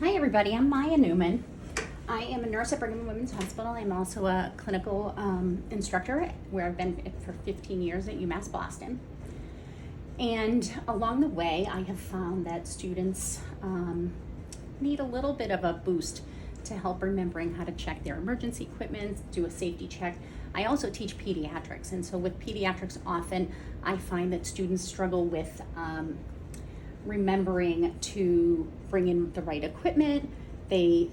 Hi everybody, I'm Maya Newman. I am a nurse at Brigham and Women's Hospital. I'm also a clinical instructor where I've been for 15 years at UMass Boston. And along the way, I have found that students need a little bit of a boost to help remembering how to check their emergency equipment, do a safety check. I also teach pediatrics, and so with pediatrics often I find that students struggle with remembering to bring in the right equipment. They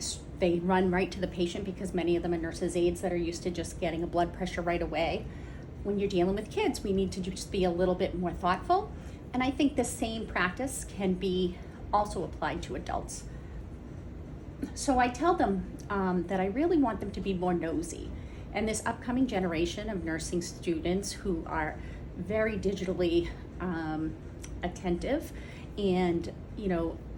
run right to the patient because many of them are nurses' aides that are used to just getting a blood pressure right away. When you're dealing with kids, we need to just be a little bit more thoughtful. And I think the same practice can be also applied to adults. So I tell them that I really want them to be more nosy. And this upcoming generation of nursing students who are very digitally attentive and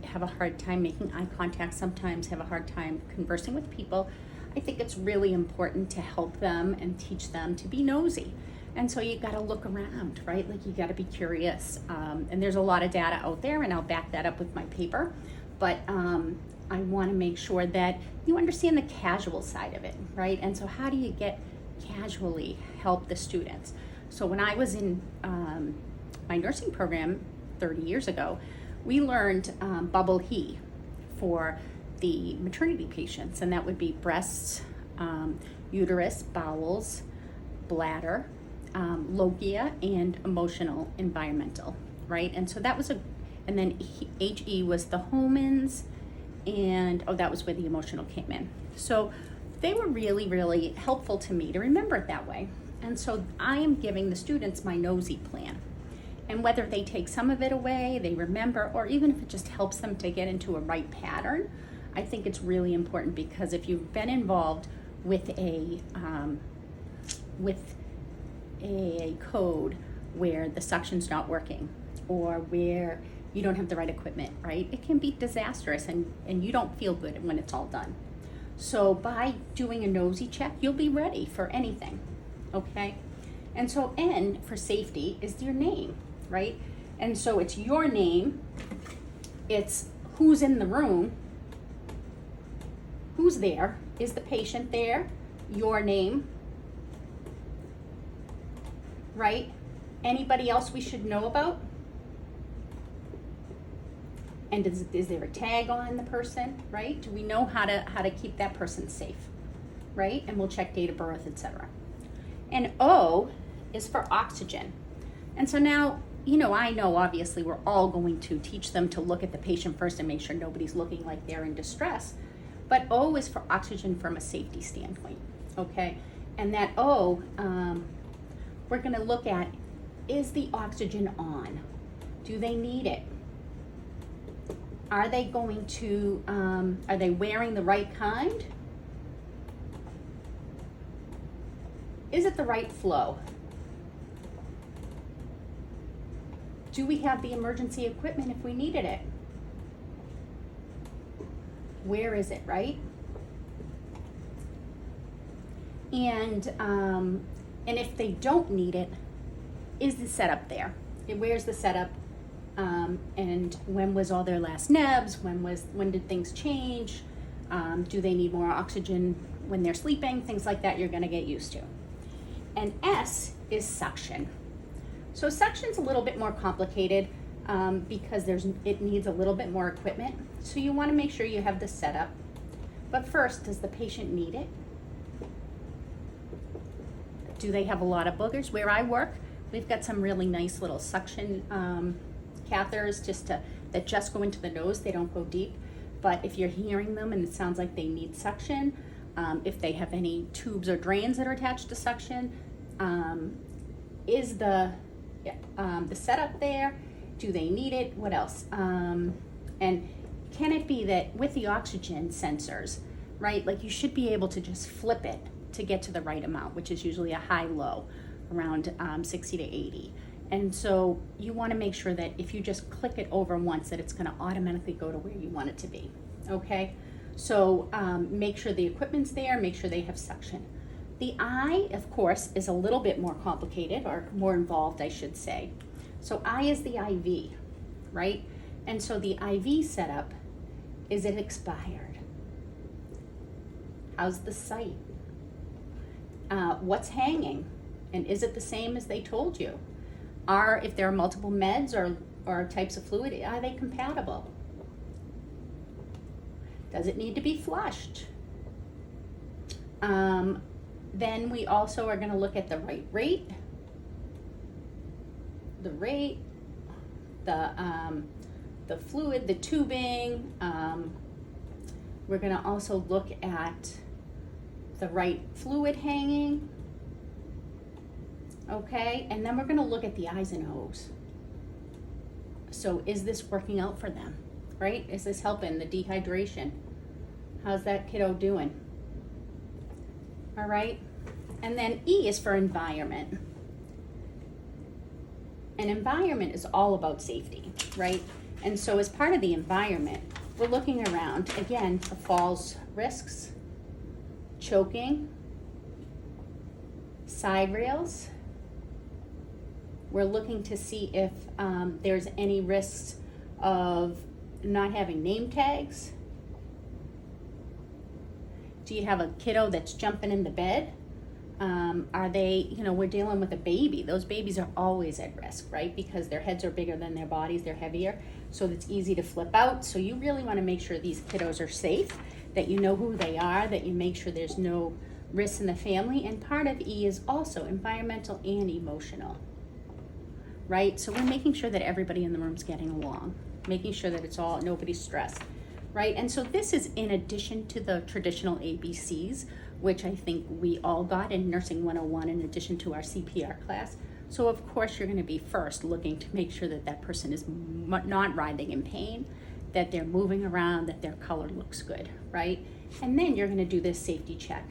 have a hard time making eye contact, sometimes have a hard time conversing with people, I think it's really important to help them and teach them to be nosy. And so you got to look around, right? Like you got to be curious. And there's a lot of data out there, and I'll back that up with my paper. But I want to make sure that you understand the casual side of it, right? And so how do you casually help the students? So when I was in my nursing program 30 years ago, we learned bubble he for the maternity patients, and that would be breasts, uterus, bowels, bladder, lochia, and emotional environmental, right? And so that was and then HE was the Homans, and that was where the emotional came in. So they were really, really helpful to me to remember it that way. And so I am giving the students my NOSIE plan. And whether they take some of it away, they remember, or even if it just helps them to get into a right pattern, I think it's really important, because if you've been involved with a code where the suction's not working, or where you don't have the right equipment, right? It can be disastrous, and you don't feel good when it's all done. So by doing a NOSIE check, you'll be ready for anything, okay? And so N for safety is your name, right? And so it's your name, it's who's in the room, who's there, is the patient there, your name, right? Anybody else we should know about? And is there a tag on the person, right? Do we know how to keep that person safe, right? And we'll check date of birth, etc. And O is for oxygen. And so now, I know obviously we're all going to teach them to look at the patient first and make sure nobody's looking like they're in distress. But O is for oxygen from a safety standpoint, okay? And that O, we're gonna look at, is the oxygen on? Do they need it? Are they going to, are they wearing the right kind? Is it the right flow? Do we have the emergency equipment if we needed it? Where is it, right? And if they don't need it, is the setup there? Where's the setup? And when was all their last nebs? When did things change? Do they need more oxygen when they're sleeping? Things like that you're gonna get used to. And S is suction. So suction's a little bit more complicated because it needs a little bit more equipment. So you wanna make sure you have the setup. But first, does the patient need it? Do they have a lot of boogers? Where I work, we've got some really nice little suction catheters that just go into the nose. They don't go deep. But if you're hearing them and it sounds like they need suction, if they have any tubes or drains that are attached to suction, is the setup there? Do they need it? What else? And can it be that with the oxygen sensors, right, like you should be able to just flip it to get to the right amount, which is usually a high-low, around 60 to 80. And so you want to make sure that if you just click it over once, that it's going to automatically go to where you want it to be, okay? So make sure the equipment's there, make sure they have suction. The I, of course, is a little bit more complicated, or more involved, I should say. So I is the IV, right? And so the IV setup Is it expired? How's the site? What's hanging? And is it the same as they told you? If there are multiple meds or types of fluid, are they compatible? Does it need to be flushed? Then we also are going to look at the rate, the fluid, the tubing. We're going to also look at the right fluid hanging. Okay, and then we're going to look at the I's and O's. So is this working out for them, right? Is this helping the dehydration? How's that kiddo doing? All right, and then E is for environment. And environment is all about safety, right? And so as part of the environment, we're looking around, again, for falls risks, choking, side rails. We're looking to see if there's any risks of not having name tags. Do you have a kiddo that's jumping in the bed? Are they, we're dealing with a baby. Those babies are always at risk, right? Because their heads are bigger than their bodies, they're heavier, so it's easy to flip out. So you really want to make sure these kiddos are safe, that you know who they are, that you make sure there's no risks in the family. And part of E is also environmental and emotional, right? So we're making sure that everybody in the room's getting along, making sure that nobody's stressed, right? And so this is in addition to the traditional ABCs, which I think we all got in Nursing 101 in addition to our CPR class. So of course you're going to be first looking to make sure that that person is not writhing in pain, that they're moving around, that their color looks good, right? And then you're going to do this safety check.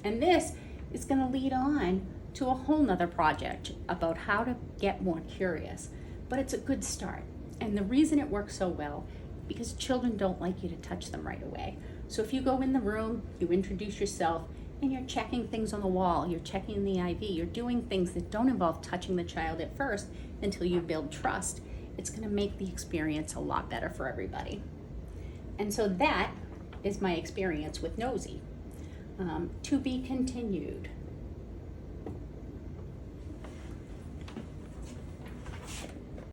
And this is going to lead on to a whole nother project about how to get more curious. But it's a good start. And the reason it works so well, because children don't like you to touch them right away. So if you go in the room, you introduce yourself, and you're checking things on the wall, you're checking the IV, you're doing things that don't involve touching the child at first until you build trust, it's going to make the experience a lot better for everybody. And so that is my experience with NOSIE. To be continued.